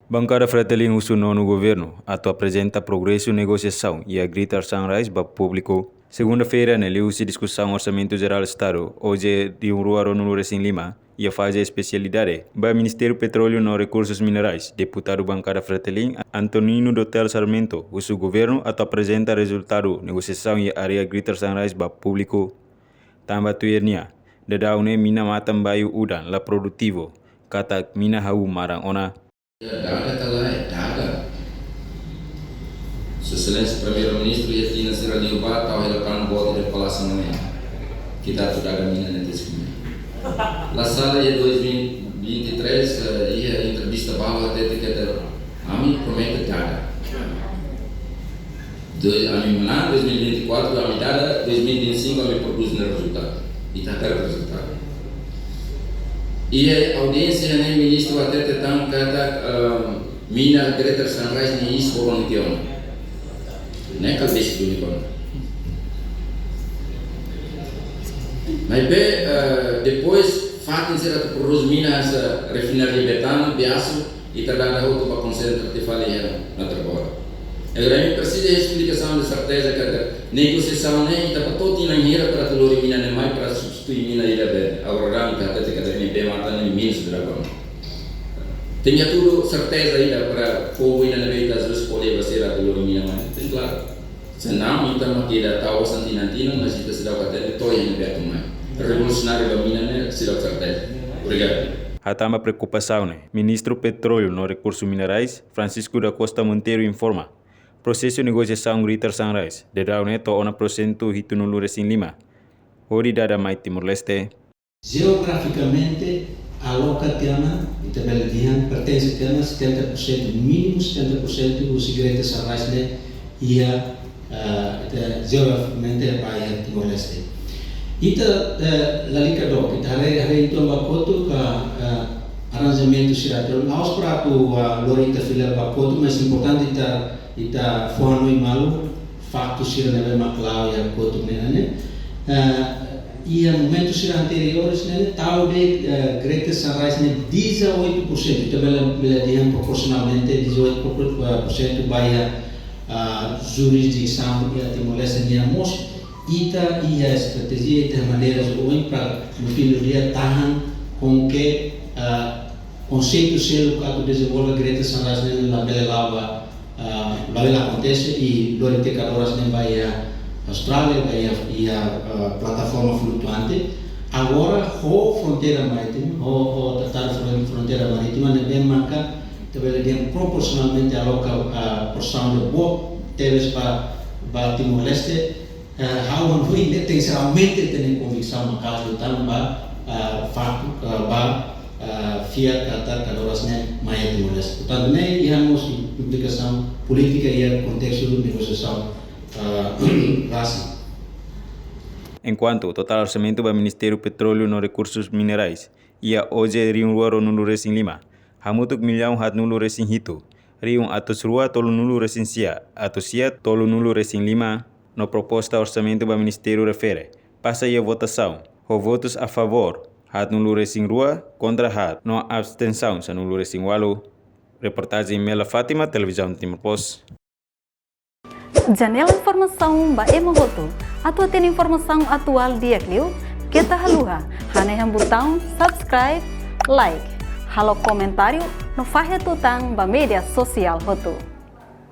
Bancada Fratelli funcionou no governo, atu apresenta progresso negociação e a Greater Sunrise para público. Segunda-feira, na Leuce discussão Orçamento Geral do Estado, hoje de Rua Ronulures em Lima, e a fase especialidade. Ba Ministério Petróleo e Recursos Minerais, deputado Bancada Fratelli, Antonino Dotel Sarmento, o seu governo atu apresenta resultado negociação e área Greater Sunrise para público. Tambah tuirnia, dadaune mina matam bayu udan la produtivo, kata mina hau marang ona. Daga kala é daga. Sua Excelência Primeiro-Ministro e a Tina Serra de Uba, tal relapan bote de Palácio Noé. Kita tu daga mina nesse filme. La sala de 2023 ia entrevista bala até que ami promete daga. Ami menang 2024, ami daga 2025 ami produz resultado. E tá ter resultado. E a audiência nem ministro até tentang kata mina Greater Sunrise ni is volunteer. Nem calbis dulu kon. Mas depois fatin será tu produz mina essa refinaria betano biaso e trabalha outro para concentrar te falia na trabalho. Agora precisa de explicação de certeza que negociação nem tá para todo na hira para telur mina nem mais para substituir mina ida be agora que até que nem be mata nem menos dragão. Tinha tudo certeza ainda para povo ainda não veio das duas poder ser a telur mina mais. Tem claro. Senão então aqui da tawa santinantino mas kita sudah kata toy yang be tomai. Revolucionário da mina né se dá certeza. Obrigado. Hatama preocupação, né? Ministro Petróleo e Recursos Minerais, Francisco da Costa Monteiro informa. Processo de negociação Greater Sunrise, de Dauneto ona prosento hitunulures em Lima. Hori dada mai Timor-Leste. Geograficamente, a loca tema, e também dihan, pertence a tema 70%, mínimo 70% dos Greater Sunrise né, ia geograficamente para Timor-Leste. Ita lalika do, kita hari itu bakotu ka arranjamento siratul. Aos prato lorita filar bakotu, mas importante ita fono e malu facto sira neve maclau e kotu né. E a momento sira anteriores né, tal de Greater Sunrise né 18%, também belediam proporcionalmente 18% vai a jurisdição e a Timor-Leste né mos. Ita ia estratégia e maneiras hoje para no fim do dia tahan com que conceito selo que desenvolve Greater Sunrise na Belelava lá acontece e durante calores nem vai a Austrália vai a plataforma flutuante agora a fronteira marítima o tratar fronteira marítima nem marca também proporcionalmente a local a porção de boa teves para Timor-Leste how we tem realmente tem convicção no caso do Tamba facto via kata kalorasnya maya Timor-Leste. Portanto, nem temos implicação política e contexto de negociação raça. Enquanto o total orçamento do Ministério Petróleo e Recursos Minerais ia hoje Rua Ronulures em Lima, hamutuk milhão hat nulures em Hito, riung atus rua tolu nulures em Sia, atus Sia tolu nulures em Lima, no proposta orçamento do Ministério refere, passa a votação, o votos a favor, hat nulures em Rua, contra hat, no abstenção, sa nulures em Walu. Reportagem Mela Fátima, Televisão Timor-Post. Janela informação ba emohoto. Atua tem informação atual dia Clio. Kita haluha. Haneham botão subscribe, like. Halo comentário no fahe tutang ba media sosial hoto.